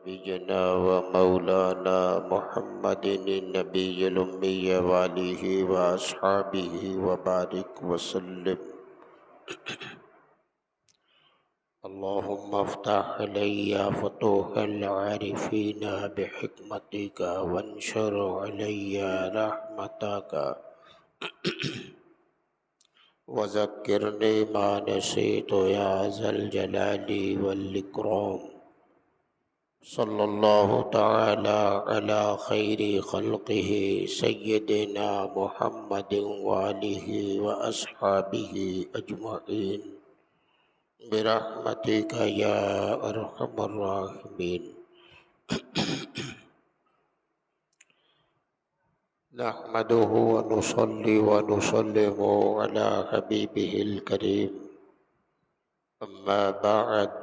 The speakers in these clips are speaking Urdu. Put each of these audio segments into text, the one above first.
نبينا ومولانا محمد النبي الأمي وآله وأصحابه وبارك وسلم. اللهم افتح علي فتوح العارفين بحكمتك وانشر علي رحمتك وذكرني ما نسيت يا ذا الجلال والإكرام. صلى الله تعالى على خير خلقه سيدنا محمد وآله وأصحابه أجمعين برحمتك يا أرحم الراحمين. نحمده ونصلي ونسلم على حبيبه الكريم. أما بعد،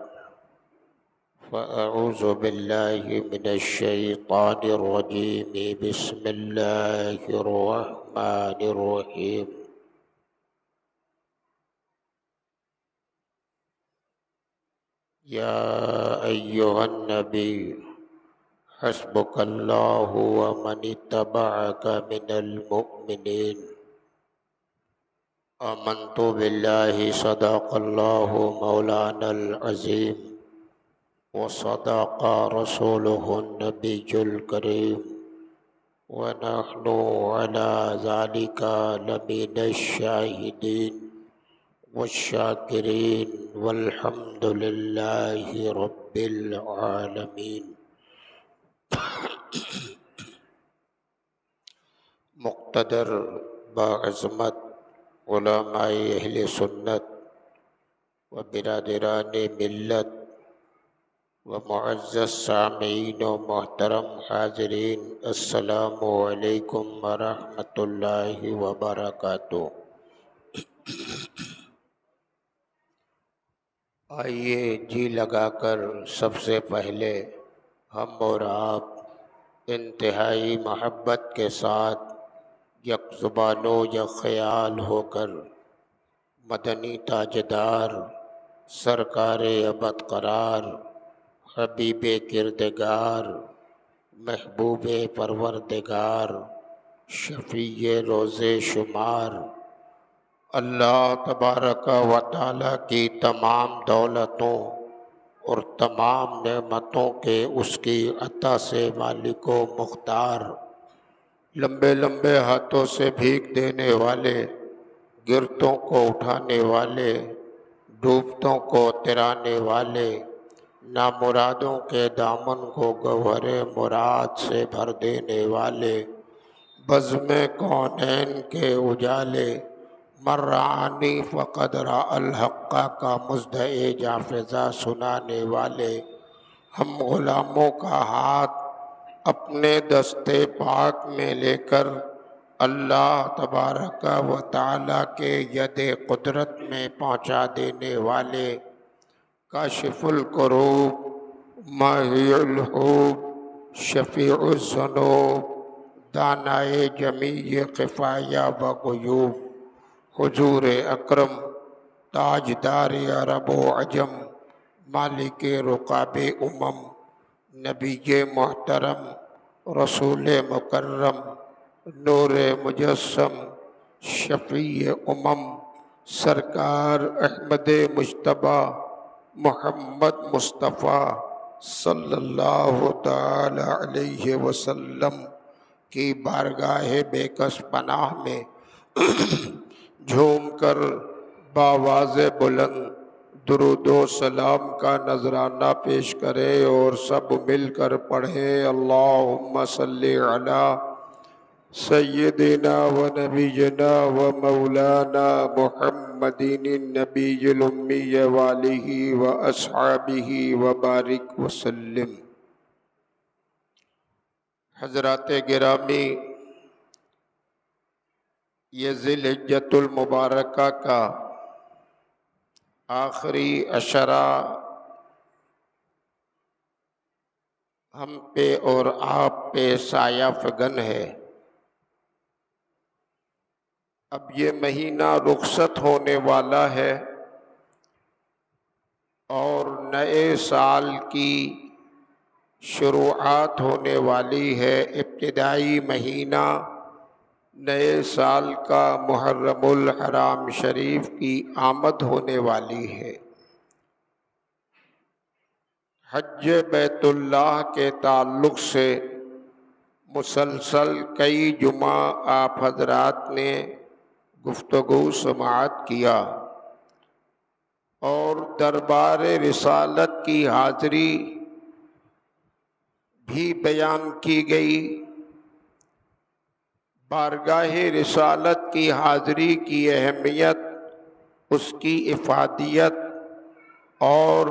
فأعوذ بالله من الشيطان الرجيم. بسم الله الرحمن الرحيم. يا أيها النبي حسبك الله ومن اتبعك من المؤمنين. آمنت بالله صدق الله مولانا العظيم وصدق رسوله النبي الكريم ونحن على ذلك لمن الشاهدين والشاکرین والحمد للہ رب العالمین. مقتدر باعظمت علماء اہل سنت و برادران ملت و معزز سامعین و محترم حاضرین، السلام علیکم ورحمۃ اللہ وبرکاتہ. آئیے جی لگا کر سب سے پہلے ہم اور آپ انتہائی محبت کے ساتھ یک زبان و یک خیال ہو کر مدنی تاجدار سرکار ابد قرار حبیب کردگار محبوب پروردگار شفیع روز شمار اللہ تبارک و تعالیٰ کی تمام دولتوں اور تمام نعمتوں کے اس کی عطا سے مالک و مختار، لمبے لمبے ہاتھوں سے بھیک دینے والے، گرتوں کو اٹھانے والے، ڈوبتوں کو ترانے والے، نامرادوں کے دامن کو گوہر مراد سے بھر دینے والے، بزم کونین کے اجالے، مرانی فقد را الحق کا مزدع جافزہ سنانے والے، ہم غلاموں کا ہاتھ اپنے دستے پاک میں لے کر اللہ تبارک و تعالیٰ کے ید قدرت میں پہنچا دینے والے، کاشف الکروب ماہی الحوب شفیع الذنوب دانائے جمیع خفایا و غیوب، حضور اکرم تاجدار عرب و عجم مالک رقاب امم نبی محترم رسول مکرم نور مجسم شفیع امم سرکار احمد مجتبی محمد مصطفیٰ صلی اللہ تعالی علیہ وسلم کی بارگاہ بے کس پناہ میں جھوم کر بآواز بلند درود و سلام کا نذرانہ پیش کرے اور سب مل کر پڑھیں، اللہم صلی علی سیدنا و نبینا و مولانا محمد النبی الامی وآلہ و اصحابہ و بارک وسلم. حضرات گرامی، یہ ذی الحجۃ المبارکہ کا آخری عشرہ ہم پہ اور آپ پہ سایہ فگن ہے. اب یہ مہینہ رخصت ہونے والا ہے اور نئے سال کی شروعات ہونے والی ہے، ابتدائی مہینہ نئے سال کا محرم الحرام شریف کی آمد ہونے والی ہے۔ حج بیت اللہ کے تعلق سے مسلسل کئی جمعہ آپ حضرات نے گفتگو سماعت کیا اور دربار رسالت کی حاضری بھی بیان کی گئی۔ بارگاہ رسالت کی حاضری کی اہمیت، اس کی افادیت اور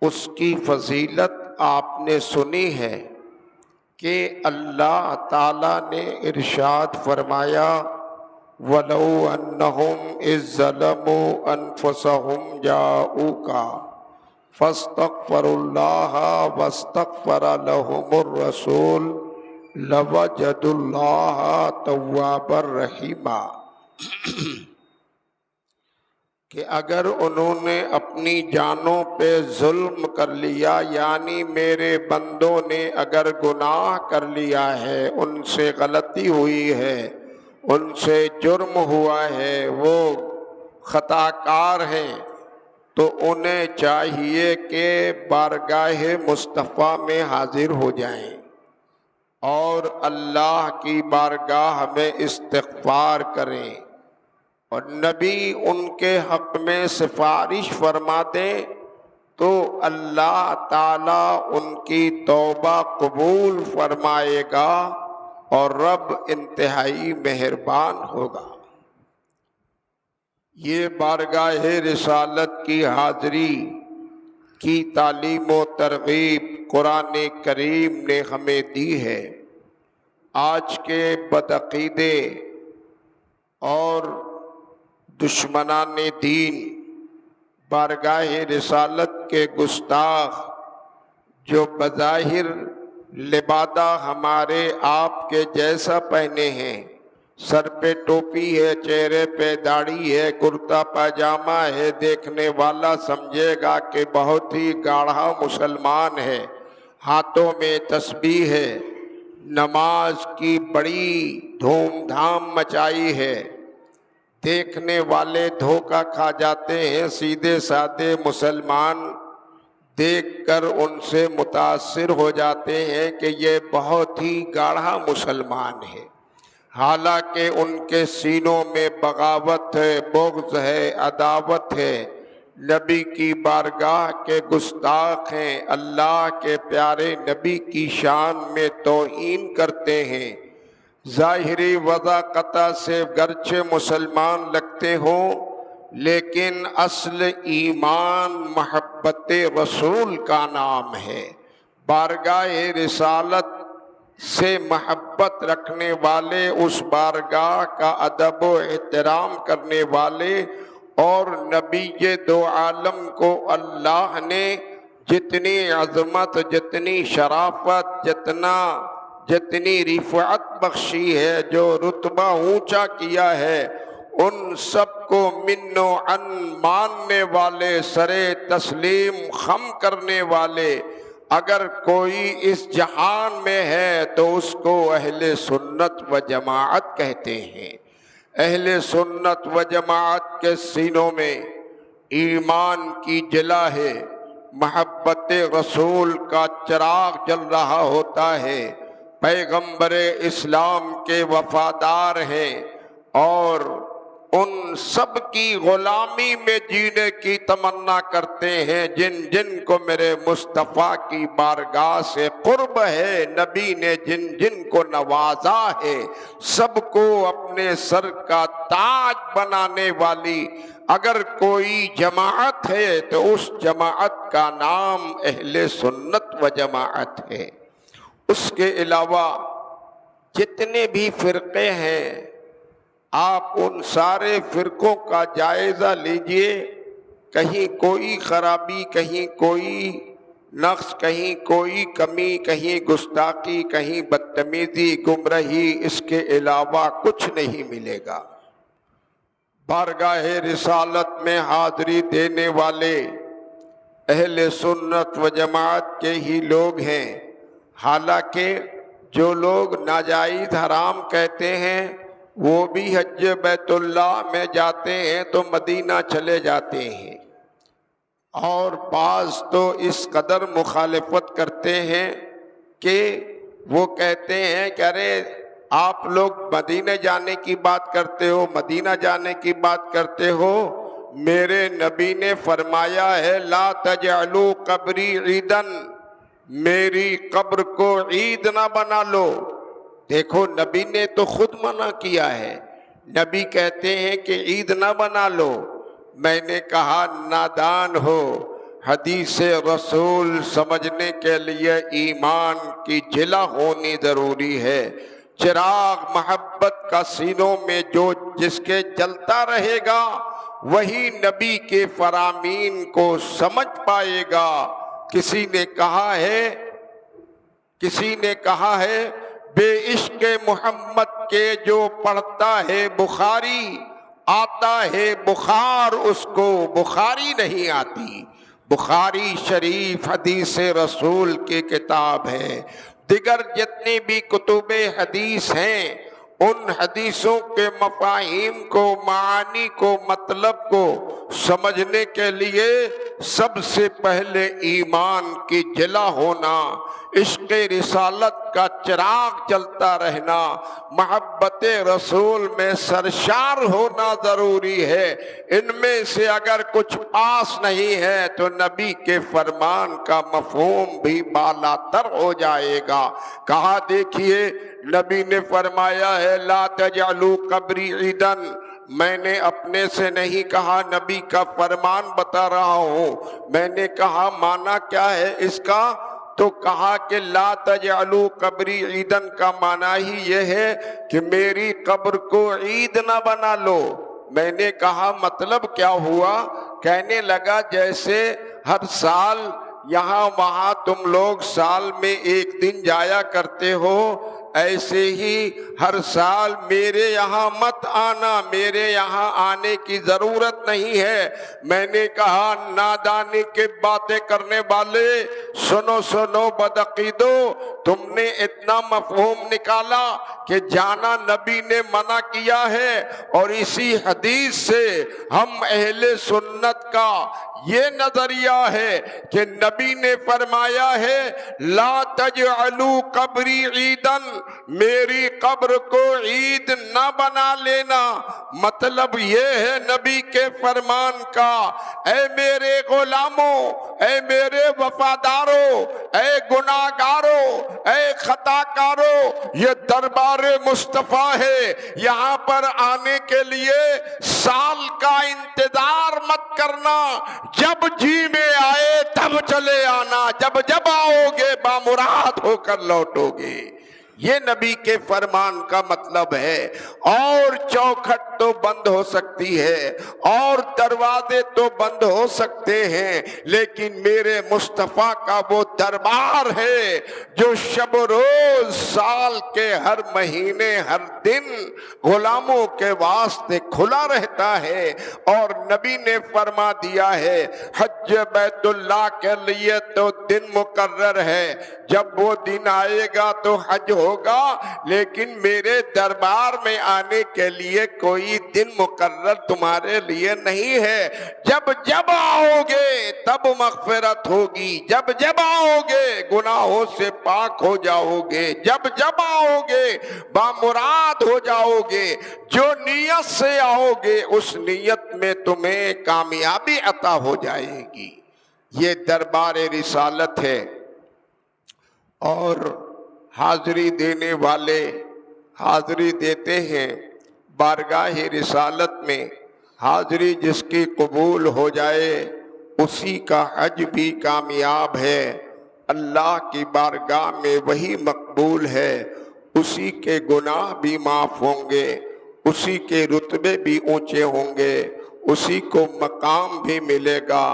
اس کی فضیلت آپ نے سنی ہے کہ اللہ تعالیٰ نے ارشاد فرمایا وَلَوْ أَنَّهُمْ إِذ ظَّلَمُوا أَنفُسَهُمْ جَاءُوكَ فَاسْتَغْفَرُوا اللَّهَ وَاسْتَغْفَرَ لَهُمُ الرَّسُولُ لَوَجَدُوا اللَّهَ تَوَّابًا رَحِيمًا، کہ اگر انہوں نے اپنی جانوں پہ ظلم کر لیا، یعنی میرے بندوں نے اگر گناہ کر لیا ہے، ان سے غلطی ہوئی ہے، ان سے جرم ہوا ہے، وہ خطا کار ہیں، تو انہیں چاہیے کہ بارگاہ مصطفیٰ میں حاضر ہو جائیں اور اللہ کی بارگاہ میں استغفار کریں، اور نبی ان کے حق میں سفارش فرما دیں تو اللہ تعالیٰ ان کی توبہ قبول فرمائے گا اور رب انتہائی مہربان ہوگا۔ یہ بارگاہ رسالت کی حاضری کی تعلیم و ترغیب قرآن کریم نے ہمیں دی ہے۔ آج کے بدعقیدے اور دشمنان دین بارگاہ رسالت کے گستاخ، جو بظاہر لبادہ ہمارے آپ کے جیسا پہنے ہیں، سر پہ ٹوپی ہے، چہرے پہ داڑھی ہے، کرتا پاجامہ ہے، دیکھنے والا سمجھے گا کہ بہت ہی گاڑھا مسلمان ہے، ہاتھوں میں تسبیح ہے، نماز کی بڑی دھوم دھام مچائی ہے، دیکھنے والے دھوکہ کھا جاتے ہیں۔ سیدھے سادے مسلمان دیکھ کر ان سے متاثر ہو جاتے ہیں کہ یہ بہت ہی گاڑھا مسلمان ہے، حالانکہ ان کے سینوں میں بغاوت ہے، بغض ہے، عداوت ہے، نبی کی بارگاہ کے گستاخ ہیں، اللہ کے پیارے نبی کی شان میں توہین کرتے ہیں۔ ظاہری وضاقتہ سے گرچہ مسلمان لگتے ہوں، لیکن اصل ایمان محبت رسول کا نام ہے۔ بارگاہ رسالت سے محبت رکھنے والے، اس بارگاہ کا ادب و احترام کرنے والے، اور نبی دو عالم کو اللہ نے جتنی عظمت، جتنی شرافت، جتنی رفعت بخشی ہے، جو رتبہ اونچا کیا ہے، ان سب کو من و عن ماننے والے، سرے تسلیم خم کرنے والے اگر کوئی اس جہان میں ہے تو اس کو اہل سنت و جماعت کہتے ہیں۔ اہل سنت و جماعت کے سینوں میں ایمان کی جلا ہے، محبت رسول کا چراغ جل رہا ہوتا ہے، پیغمبر اسلام کے وفادار ہیں اور ان سب کی غلامی میں جینے کی تمنا کرتے ہیں جن جن کو میرے مصطفیٰ کی بارگاہ سے قرب ہے، نبی نے جن جن کو نوازا ہے، سب کو اپنے سر کا تاج بنانے والی اگر کوئی جماعت ہے تو اس جماعت کا نام اہل سنت و جماعت ہے۔ اس کے علاوہ جتنے بھی فرقے ہیں، آپ ان سارے فرقوں کا جائزہ لیجئے، کہیں کوئی خرابی، کہیں کوئی نقص، کہیں کوئی کمی، کہیں گستاخی، کہیں بدتمیزی، گمراہی، اس کے علاوہ کچھ نہیں ملے گا۔ بارگاہ رسالت میں حاضری دینے والے اہل سنت و جماعت کے ہی لوگ ہیں، حالانکہ جو لوگ ناجائز حرام کہتے ہیں وہ بھی حج بیت اللہ میں جاتے ہیں تو مدینہ چلے جاتے ہیں، اور بعض تو اس قدر مخالفت کرتے ہیں کہ وہ کہتے ہیں کہ ارے آپ لوگ مدینہ جانے کی بات کرتے ہو، مدینہ جانے کی بات کرتے ہو، میرے نبی نے فرمایا ہے لا تجعلوا قبری عیدن، میری قبر کو عید نہ بنا لو۔ دیکھو نبی نے تو خود منع کیا ہے، نبی کہتے ہیں کہ عید نہ بنا لو۔ میں نے کہا نادان ہو، حدیث رسول سمجھنے کے لیے ایمان کی جلا ہونی ضروری ہے۔ چراغ محبت کا سینوں میں جو جس کے جلتا رہے گا وہی نبی کے فرامین کو سمجھ پائے گا۔ کسی نے کہا ہے بے عشق محمد کے جو پڑھتا ہے بخاری، آتا ہے بخار اس کو بخاری نہیں آتی۔ بخاری شریف حدیث رسول کی کتاب ہے۔ دیگر جتنی بھی کتب حدیث ہیں ان حدیثوں کے مفاہیم کو، معانی کو، مطلب کو سمجھنے کے لیے سب سے پہلے ایمان کی جلا ہونا، عشق رسالت کا چراغ جلتا رہنا، محبت رسول میں سرشار ہونا ضروری ہے۔ ان میں سے اگر کچھ پاس نہیں ہے تو نبی کے فرمان کا مفہوم بھی بالا تر ہو جائے گا۔ کہا دیکھیے نبی نے فرمایا ہے لا تجعلوا قبری عیدن، میں نے اپنے سے نہیں کہا، نبی کا فرمان بتا رہا ہوں۔ میں نے کہا معنی کیا ہے اس کا؟ تو کہا کہ لا تجعلوا قبری عیدن کا معنی ہی یہ ہے کہ میری قبر کو عید نہ بنا لو۔ میں نے کہا مطلب کیا ہوا؟ کہنے لگا جیسے ہر سال یہاں وہاں تم لوگ سال میں ایک دن جایا کرتے ہو، ایسے ہی ہر سال میرے یہاں مت آنا، میرے یہاں آنے کی ضرورت نہیں ہے۔ میں نے کہا نادانی کے باتیں کرنے والے، سنو بدعقیدو، تم نے اتنا مفہوم نکالا کہ جانا نبی نے منع کیا ہے، اور اسی حدیث سے ہم اہل سنت کا یہ نظریہ ہے کہ نبی نے فرمایا ہے لا تجعلوا قبری عیدن، میری قبر کو عید نہ بنا لینا۔ مطلب یہ ہے نبی کے فرمان کا، اے میرے غلاموں، اے میرے وفاداروں، اے گناہگاروں، اے خطا کاروں، یہ دربار مصطفیٰ ہے، یہاں پر آنے کے لیے سال کا انتظار مت کرنا، جب جی میں آئے تب چلے آنا، جب آؤ گے بامراد ہو کر لوٹو گے۔ یہ نبی کے فرمان کا مطلب ہے۔ اور چوکھٹ تو بند ہو سکتی ہے اور دروازے تو بند ہو سکتے ہیں، لیکن میرے مصطفیٰ کا وہ دربار ہے جو شب و روز سال کے ہر مہینے ہر دن غلاموں کے واسطے کھلا رہتا ہے۔ اور نبی نے فرما دیا ہے حج بیت اللہ کے لیے تو دن مقرر ہے، جب وہ دن آئے گا تو حج ہوگا، لیکن میرے دربار میں آنے کے لیے کوئی دن مقرر تمہارے لیے نہیں ہے۔ جب آؤ گے تب مغفرت ہوگی، جب آؤ گے گناہوں سے پاک ہو جاؤ گے، جب آؤ گے بامراد ہو جاؤ گے، جو نیت سے آؤ گے اس نیت میں تمہیں کامیابی عطا ہو جائے گی۔ یہ دربار رسالت ہے، اور حاضری دینے والے حاضری دیتے ہیں بارگاہ رسالت میں۔ حاضری جس کی قبول ہو جائے اسی کا حج بھی کامیاب ہے، اللہ کی بارگاہ میں وہی مقبول ہے، اسی کے گناہ بھی معاف ہوں گے، اسی کے رتبے بھی اونچے ہوں گے، اسی کو مقام بھی ملے گا،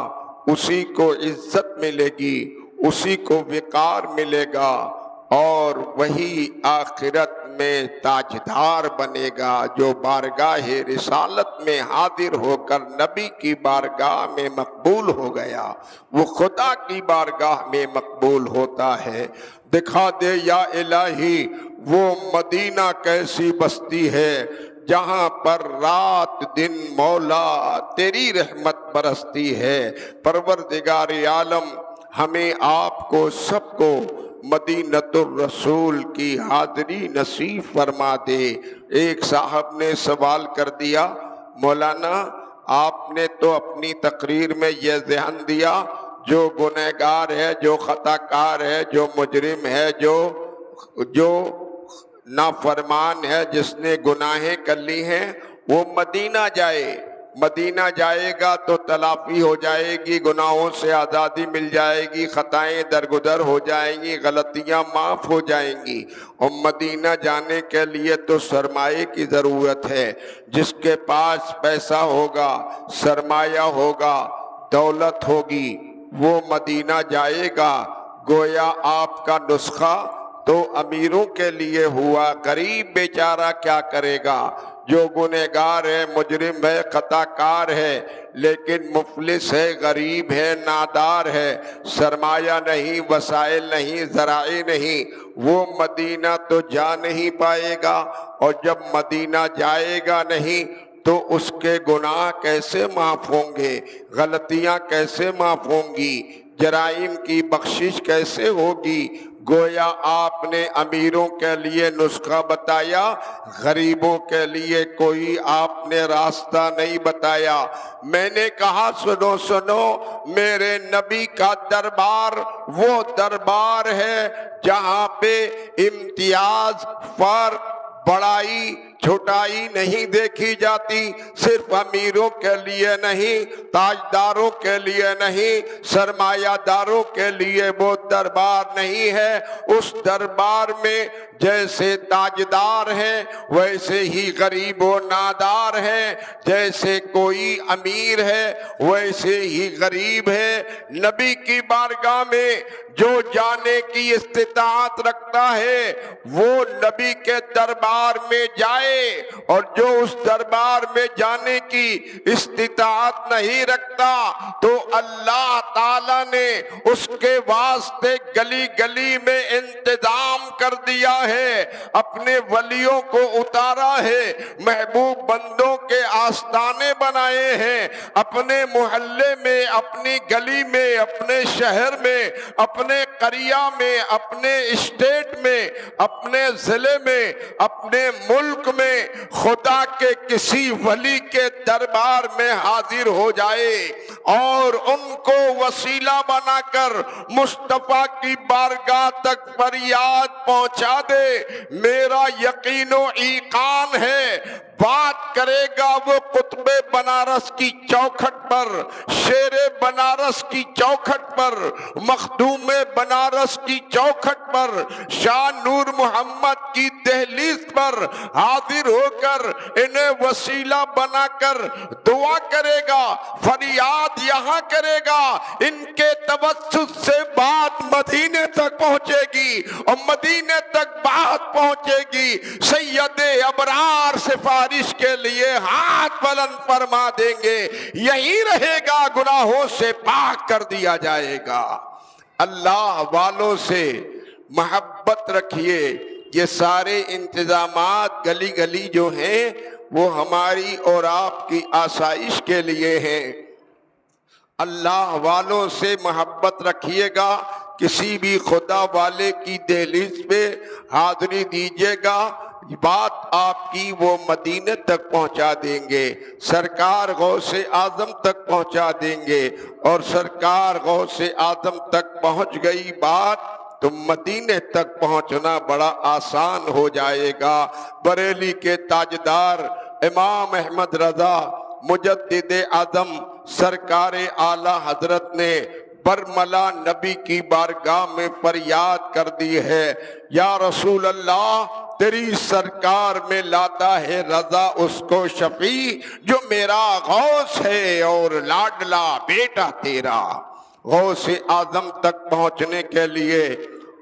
اسی کو عزت ملے گی، اسی کو وقار ملے گا، اور وہی آخرت میں تاجدار بنے گا، جو بارگاہ رسالت میں حاضر ہو کر نبی کی بارگاہ میں مقبول ہو گیا وہ خدا کی بارگاہ میں مقبول ہوتا ہے۔ دکھا دے یا الہی وہ مدینہ کیسی بستی ہے جہاں پر رات دن مولا تیری رحمت برستی ہے۔ پروردگار عالم ہمیں آپ کو سب کو مدینۃ الرسول کی حاضری نصیب فرما دے۔ ایک صاحب نے سوال کر دیا، مولانا آپ نے تو اپنی تقریر میں یہ ذہن دیا جو گنہگار ہے، جو خطا کار ہے، جو مجرم ہے، جو نافرمان ہے، جس نے گناہیں کر لی ہیں وہ مدینہ جائے۔ مدینہ جائے گا تو تلافی ہو جائے گی، گناہوں سے آزادی مل جائے گی، خطائیں درگزر ہو جائیں گی، غلطیاں معاف ہو جائیں گی۔ اور مدینہ جانے کے لیے تو سرمایے کی ضرورت ہے۔ جس کے پاس پیسہ ہوگا، سرمایہ ہوگا، دولت ہوگی، وہ مدینہ جائے گا۔ گویا آپ کا نسخہ تو امیروں کے لیے ہوا، غریب بیچارہ کیا کرے گا؟ جو گنہگار ہے، مجرم ہے، خطا کار ہے، لیکن مفلس ہے، غریب ہے، نادار ہے، سرمایہ نہیں، وسائل نہیں، ذرائع نہیں، وہ مدینہ تو جا نہیں پائے گا۔ اور جب مدینہ جائے گا نہیں تو اس کے گناہ کیسے معاف ہوں گے؟ غلطیاں کیسے معاف ہوں گی؟ جرائم کی بخشش کیسے ہوگی؟ گویا آپ نے امیروں کے لیے نسخہ بتایا، غریبوں کے لیے کوئی آپ نے راستہ نہیں بتایا۔ میں نے کہا سنو سنو، میرے نبی کا دربار وہ دربار ہے جہاں پہ امتیاز، فرق، بڑائی، چھوٹائی نہیں دیکھی جاتی۔ صرف امیروں کے لیے نہیں، تاجداروں کے لیے نہیں، سرمایہ داروں کے لیے وہ دربار نہیں ہے۔ اس دربار میں جیسے تاجدار ہیں ویسے ہی غریب و نادار ہیں، جیسے کوئی امیر ہے ویسے ہی غریب ہے۔ نبی کی بارگاہ میں جو جانے کی استطاعت رکھتا ہے وہ نبی کے دربار میں جائے، اور جو اس دربار میں جانے کی استطاعت نہیں رکھتا تو اللہ تعالیٰ نے اس کے واسطے گلی گلی میں انتظام کر دیا ہے، اپنے ولیوں کو اتارا ہے، محبوب بندوں کے آستانے بنائے ہیں، اپنے محلے میں، اپنی گلی میں، اپنے شہر میں، اپنے قریہ میں، اپنے اسٹیٹ میں، اپنے ضلع میں، اپنے ملک میں خدا کے کسی ولی کے دربار میں حاضر ہو جائے اور ان کو وسیلہ بنا کر مصطفیٰ کی بارگاہ تک فریاد پہنچا دے۔ میرا یقین و ایقان ہے بات کرے گا وہ قطب بنارس کی چوکھٹ پر، شیر بنارس کی چوکھٹ پر، مخدوم بنارس کی چوکھٹ پر، شاہ نور محمد کی دہلیز پر حاضر ہو کر انہیں وسیلہ بنا کر دعا کرے گا، فریاد یہاں کرے گا، ان کے توسط سے بات مدینے تک پہنچے گی، اور مدینے تک بات پہنچے گی، سید ابرار سفارش کے لیے ہاتھ بلند فرما دیں گے، یہی رہے گا، گناہوں سے پاک کر دیا جائے گا۔ اللہ والوں سے محبت رکھیے۔ یہ سارے انتظامات گلی گلی جو ہیں وہ ہماری اور آپ کی آسائش کے لیے ہیں۔ اللہ والوں سے محبت رکھیے گا، کسی بھی خدا والے کی دہلیز پہ حاضری دیجیے گا، بات آپ کی وہ مدینے تک پہنچا دیں گے، سرکار غوث اعظم تک پہنچا دیں گے، اور سرکار غوث اعظم تک پہنچ گئی بات تو مدینے تک پہنچنا بڑا آسان ہو جائے گا۔ بریلی کے تاجدار امام احمد رضا مجدد اعظم سرکار اعلیٰ حضرت نے برملا نبی کی بارگاہ میں فریاد کر دی ہے، یا رسول اللہ تیری سرکار میں لاتا ہے رضا اس کو شفیع جو میرا غوث ہے اور لاڈلا بیٹا تیرا۔ غوث اعظم تک پہنچنے کے لیے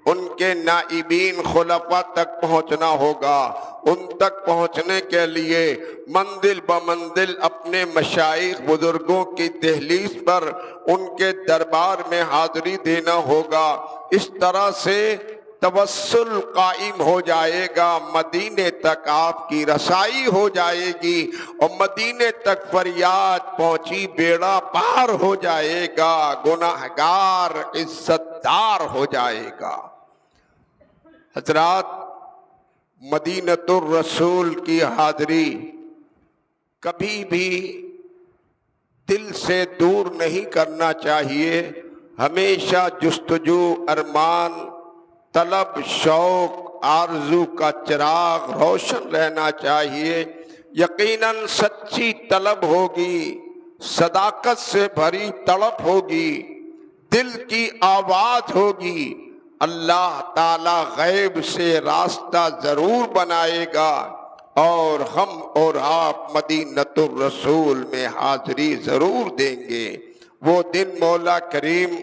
ان کے نائبین خلفاء تک پہنچنا ہوگا۔ ان تک پہنچنے کے لیے منزل بمنزل اپنے مشائخ بزرگوں کی دہلیز پر ان کے دربار میں حاضری دینا ہوگا۔ اس طرح سے توسل قائم ہو جائے گا، مدینے تک آپ کی رسائی ہو جائے گی، اور مدینے تک فریاد پہنچی بیڑا پار ہو جائے گا، گناہگار عزت دار ہو جائے گا۔ حضرات، مدینۃ الرسول کی حاضری کبھی بھی دل سے دور نہیں کرنا چاہیے، ہمیشہ جستجو، ارمان، طلب، شوق، آرزو کا چراغ روشن رہنا چاہیے۔ یقیناً سچی طلب ہوگی، صداقت سے بھری تڑپ ہوگی، دل کی آواز ہوگی، اللہ تعالی غیب سے راستہ ضرور بنائے گا، اور ہم اور آپ مدینۃ الرسول میں حاضری ضرور دیں گے۔ وہ دن مولا کریم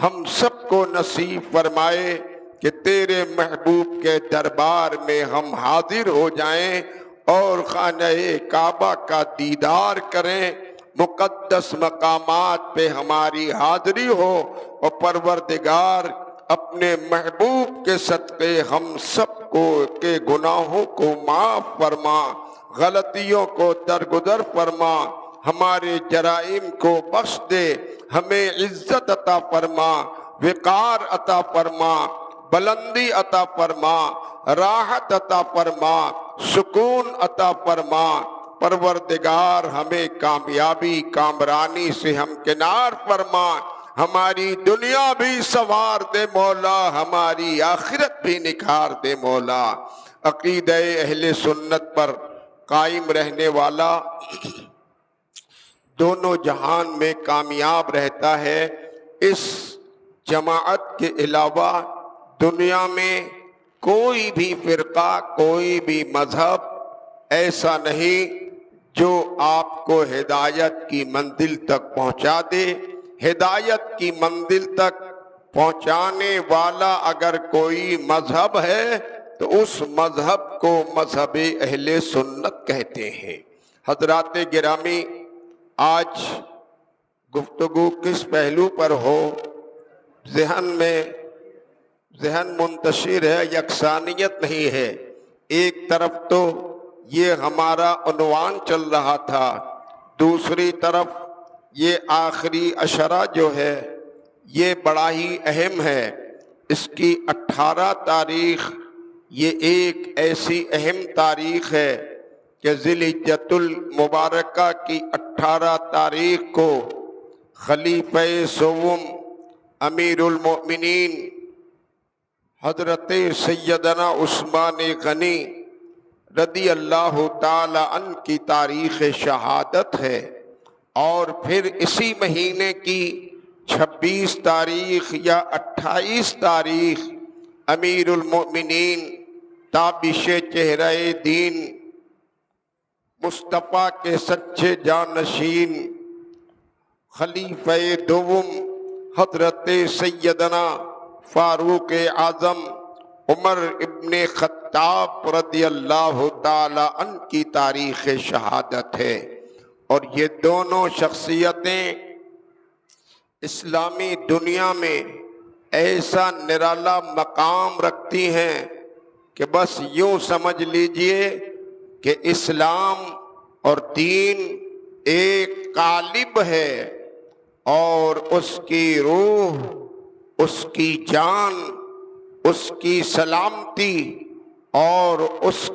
ہم سب کو نصیب فرمائے کہ تیرے محبوب کے دربار میں ہم حاضر ہو جائیں اور خانہ کعبہ کا دیدار کریں، مقدس مقامات پہ ہماری حاضری ہو، اور پروردگار اپنے محبوب کے صدقے ہم سب کو کے گناہوں کو معاف فرما، غلطیوں کو درگزر فرما، ہمارے جرائم کو بخش دے، ہمیں عزت عطا فرما، وقار عطا فرما، بلندی عطا فرما، راحت عطا فرما، سکون عطا فرما۔ پروردگار ہمیں کامیابی، کامرانی سے ہمکنار فرما، ہماری دنیا بھی سنوار دے مولا، ہماری آخرت بھی نکھار دے مولا۔ عقیدہ اہل سنت پر قائم رہنے والا دونوں جہان میں کامیاب رہتا ہے۔ اس جماعت کے علاوہ دنیا میں کوئی بھی فرقہ، کوئی بھی مذہب ایسا نہیں جو آپ کو ہدایت کی منزل تک پہنچا دے۔ ہدایت کی منزل تک پہنچانے والا اگر کوئی مذہب ہے تو اس مذہب کو مذہب اہل سنت کہتے ہیں۔ حضرات گرامی، آج گفتگو کس پہلو پر ہو، ذہن منتشر ہے، یکسانیت نہیں ہے۔ ایک طرف تو یہ ہمارا عنوان چل رہا تھا، دوسری طرف یہ آخری عشرہ جو ہے یہ بڑا ہی اہم ہے۔ اس کی 18 تاریخ یہ ایک ایسی اہم تاریخ ہے کہ ذی الحجۃ المبارکہ کی 18 تاریخ کو خلیفہ سوم امیر المؤمنین حضرت سیدنا عثمان غنی رضی اللہ تعالی عنہ کی تاریخ شہادت ہے، اور پھر اسی مہینے کی 26 تاریخ یا 28 تاریخ امیر المؤمنین تابش چہرہ دین مصطفیٰ کے سچے جانشین خلیفہ دوم حضرت سیدنا فاروق اعظم عمر ابن خطاب رضی اللہ تعالی عنہ کی تاریخ شہادت ہے۔ اور یہ دونوں شخصیتیں اسلامی دنیا میں ایسا نرالا مقام رکھتی ہیں کہ بس یوں سمجھ لیجئے کہ اسلام اور دین ایک قالب ہے، اور اس کی روح، اس کی جان، اس کی سلامتی اور اس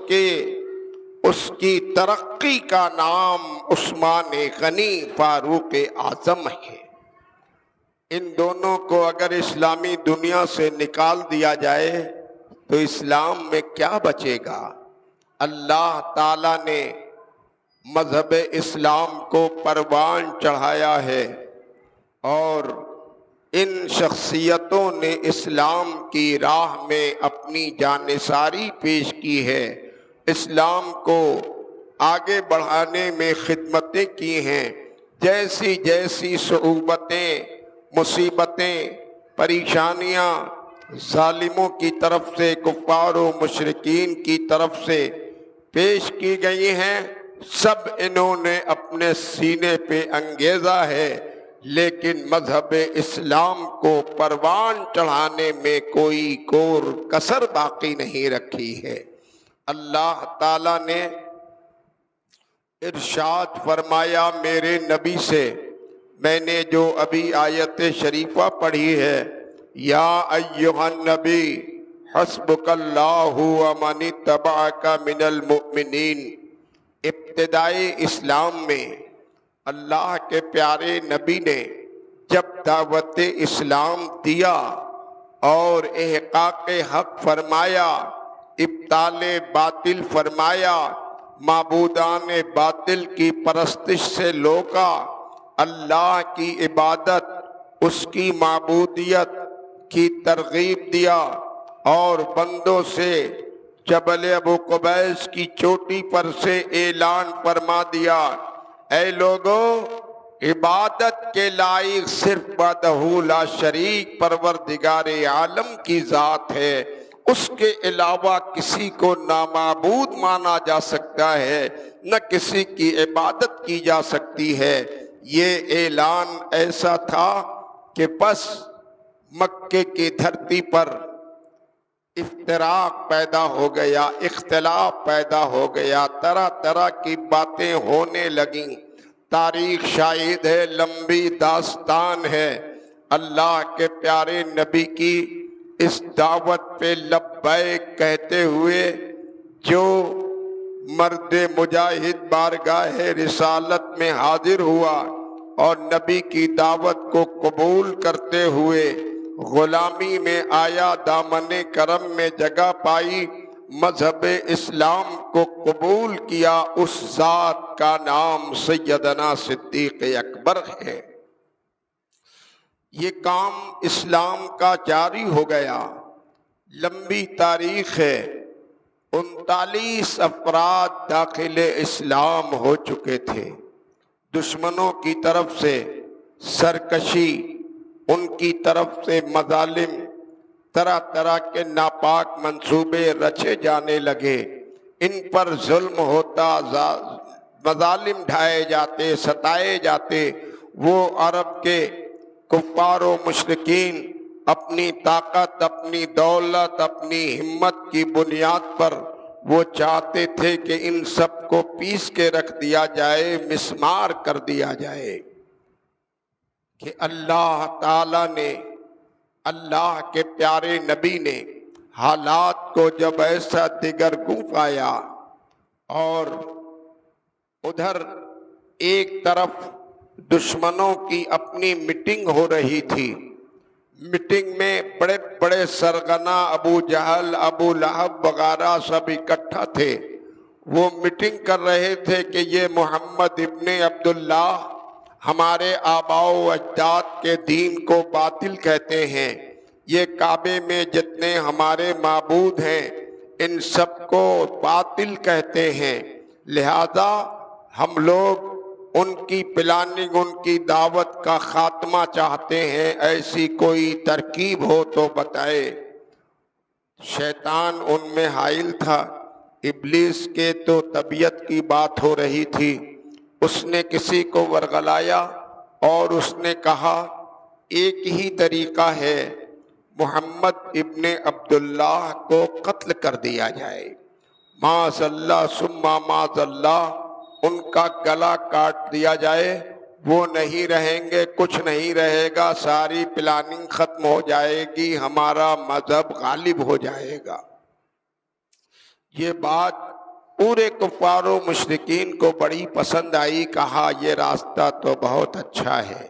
کی ترقی کا نام عثمان غنی فاروق اعظم ہے۔ ان دونوں کو اگر اسلامی دنیا سے نکال دیا جائے تو اسلام میں کیا بچے گا؟ اللہ تعالیٰ نے مذہب اسلام کو پروان چڑھایا ہے، اور ان شخصیتوں نے اسلام کی راہ میں اپنی جانثاری پیش کی ہے، اسلام کو آگے بڑھانے میں خدمتیں کی ہیں۔ جیسی جیسی صعوبتیں، مصیبتیں، پریشانیاں، ظالموں کی طرف سے، کفار و مشرکین کی طرف سے پیش کی گئی ہیں، سب انہوں نے اپنے سینے پہ انگیزا ہے، لیکن مذہب اسلام کو پروان چڑھانے میں کوئی کور کسر باقی نہیں رکھی ہے۔ اللہ تعالیٰ نے ارشاد فرمایا میرے نبی سے، میں نے جو ابھی آیت شریفہ پڑھی ہے، یا ایھا النبی حسبک اللہ ومن اتبعک من المؤمنین، ابتدائی اسلام میں اللہ کے پیارے نبی نے جب دعوت اسلام دیا اور احقاق حق فرمایا، ابطال باطل فرمایا، معبودان باطل کی پرستش سے روکا، اللہ کی عبادت، اس کی معبودیت کی ترغیب دیا، اور بندوں سے جبل ابو قبیس کی چوٹی پر سے اعلان فرما دیا، اے لوگو، عبادت کے لائق صرف وحدہ لا شریک پروردگار عالم کی ذات ہے، اس کے علاوہ کسی کو نامعبود مانا جا سکتا ہے، نہ کسی کی عبادت کی جا سکتی ہے۔ یہ اعلان ایسا تھا کہ بس مکے کی دھرتی پر افتراق پیدا ہو گیا، اختلاف پیدا ہو گیا، طرح طرح کی باتیں ہونے لگیں۔ تاریخ شاہد ہے، لمبی داستان ہے۔ اللہ کے پیارے نبی کی اس دعوت پہ لبیک کہتے ہوئے جو مرد مجاہد بارگاہ رسالت میں حاضر ہوا اور نبی کی دعوت کو قبول کرتے ہوئے غلامی میں آیا، دامن کرم میں جگہ پائی، مذہب اسلام کو قبول کیا، اس ذات کا نام سیدنا صدیق اکبر ہے۔ یہ کام اسلام کا جاری ہو گیا، لمبی تاریخ ہے، 39 افراد داخل اسلام ہو چکے تھے۔ دشمنوں کی طرف سے سرکشی، ان کی طرف سے مظالم، طرح طرح کے ناپاک منصوبے رچے جانے لگے، ان پر ظلم ہوتا، مظالم ڈھائے جاتے، ستائے جاتے۔ وہ عرب کے کفار و مشرکین اپنی طاقت، اپنی دولت، اپنی ہمت کی بنیاد پر وہ چاہتے تھے کہ ان سب کو پیس کے رکھ دیا جائے، مسمار کر دیا جائے، کہ اللہ تعالیٰ نے، اللہ کے پیارے نبی نے حالات کو جب ایسا دگرگوں پایا، اور ادھر ایک طرف دشمنوں کی اپنی میٹنگ ہو رہی تھی، میٹنگ میں بڑے بڑے سرغنہ ابو جہل، ابو لہب وغیرہ سب اکٹھا تھے۔ وہ میٹنگ کر رہے تھے کہ یہ محمد ابن عبداللہ ہمارے آباء و اجداد کے دین کو باطل کہتے ہیں، یہ کعبے میں جتنے ہمارے معبود ہیں ان سب کو باطل کہتے ہیں، لہذا ہم لوگ ان کی پلاننگ، ان کی دعوت کا خاتمہ چاہتے ہیں، ایسی کوئی ترکیب ہو تو بتائے۔ شیطان ان میں حائل تھا، ابلیس کے تو طبیعت کی بات ہو رہی تھی، اس نے کسی کو ورغلایا اور اس نے کہا ایک ہی طریقہ ہے، محمد ابن عبداللہ کو قتل کر دیا جائے، معاذ اللہ ثم معاذ اللہ، ان کا گلا کاٹ دیا جائے، وہ نہیں رہیں گے، کچھ نہیں رہے گا، ساری پلاننگ ختم ہو جائے گی، ہمارا مذہب غالب ہو جائے گا۔ یہ بات پورے کفار و مشرکین کو بڑی پسند آئی، کہا یہ راستہ تو بہت اچھا ہے،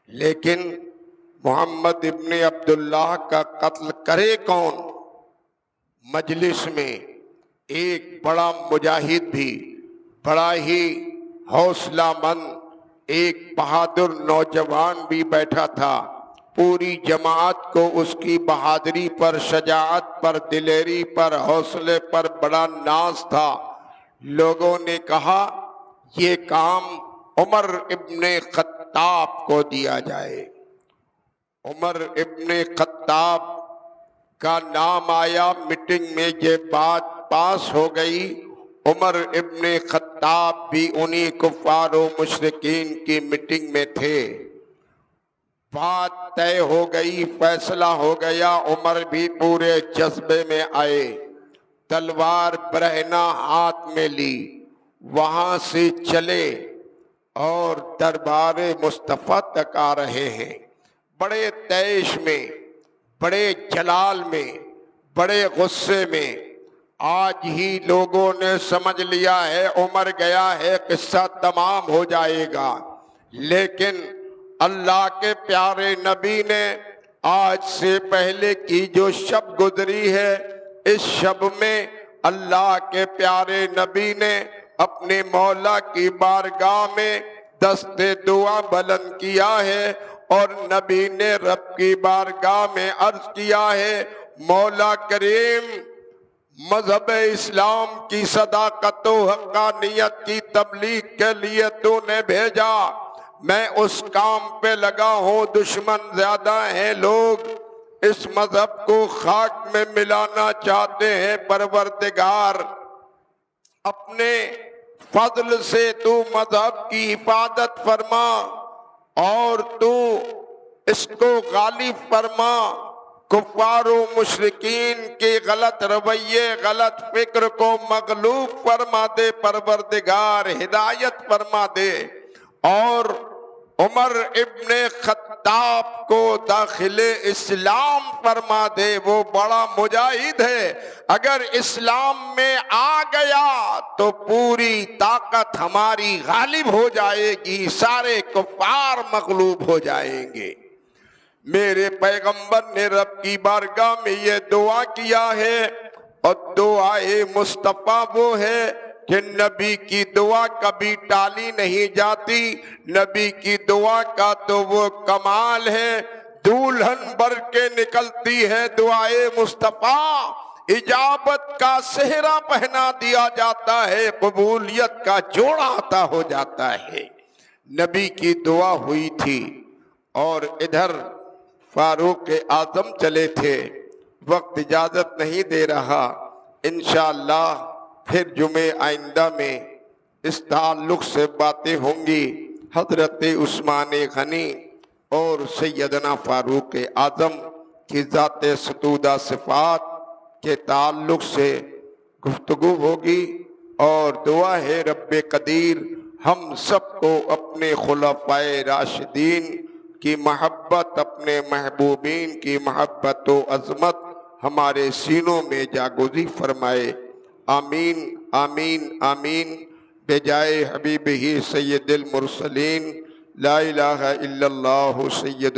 لیکن محمد ابن عبداللہ کا قتل کرے کون؟ مجلس میں ایک بڑا مجاہد بھی، بڑا ہی حوصلہ مند ایک بہادر نوجوان بھی بیٹھا تھا، پوری جماعت کو اس کی بہادری پر، شجاعت پر، دلیری پر، حوصلے پر بڑا ناز تھا۔ لوگوں نے کہا یہ کام عمر ابن خطاب کو دیا جائے۔ عمر ابن خطاب کا نام آیا، میٹنگ میں یہ بات پاس ہو گئی۔ عمر ابن خطاب بھی انہی کفار و مشرکین کی میٹنگ میں تھے۔ بات طے ہو گئی، فیصلہ ہو گیا، عمر بھی پورے جذبے میں آئے، تلوار برہنہ ہاتھ میں لی، وہاں سے چلے اور دربار مصطفیٰ تک آ رہے ہیں، بڑے تیش میں، بڑے جلال میں، بڑے غصے میں۔ آج ہی لوگوں نے سمجھ لیا ہے عمر گیا ہے، قصہ تمام ہو جائے گا، لیکن اللہ کے پیارے نبی نے آج سے پہلے کی جو شب گزری ہے، اس شب میں اللہ کے پیارے نبی نے اپنے مولا کی بارگاہ میں دست دعا بلند کیا ہے، اور نبی نے رب کی بارگاہ میں عرض کیا ہے، مولا کریم، مذہب اسلام کی صداقت و حقانیت کی تبلیغ کے لیے تو نے بھیجا، میں اس کام پہ لگا ہوں، دشمن زیادہ ہیں، لوگ اس مذہب کو خاک میں ملانا چاہتے ہیں، پروردگار اپنے فضل سے تو مذہب کی حفاظت فرما اور تو اس کو غالب فرما، کفار و مشرکین کے غلط رویے، غلط فکر کو مغلوب فرما دے، پروردگار ہدایت فرما دے، اور عمر ابن خطاب کو داخل اسلام فرما دے۔ وہ بڑا مجاہد ہے، اگر اسلام میں آ گیا تو پوری طاقت ہماری غالب ہو جائے گی، سارے کفار مغلوب ہو جائیں گے۔ میرے پیغمبر نے رب کی بارگاہ میں یہ دعا کیا ہے، اور دعائے مصطفیٰ وہ ہے کہ نبی کی دعا کبھی ٹالی نہیں جاتی، نبی کی دعا کا تو وہ کمال ہے، دلہن بن کے نکلتی ہے دعائے مصطفیٰ، اجابت کا صحرا پہنا دیا جاتا ہے، قبولیت کا جوڑا عطا ہو جاتا ہے۔ نبی کی دعا ہوئی تھی، اور ادھر فاروق اعظم چلے تھے، وقت اجازت نہیں دے رہا، انشاءاللہ پھر جمعہ آئندہ میں اس تعلق سے باتیں ہوں گی۔ حضرت عثمان غنی اور سیدنا فاروق اعظم کی ذات ستودہ صفات کے تعلق سے گفتگو ہوگی، اور دعا ہے رب قدیر ہم سب کو اپنے خلفائے راشدین کی محبت، اپنے محبوبین کی محبت و عظمت ہمارے سینوں میں جاگزی فرمائے، آمین آمین آمین، بجائے حبیبہ سید المرسلین، لا الہ الا اللہ سید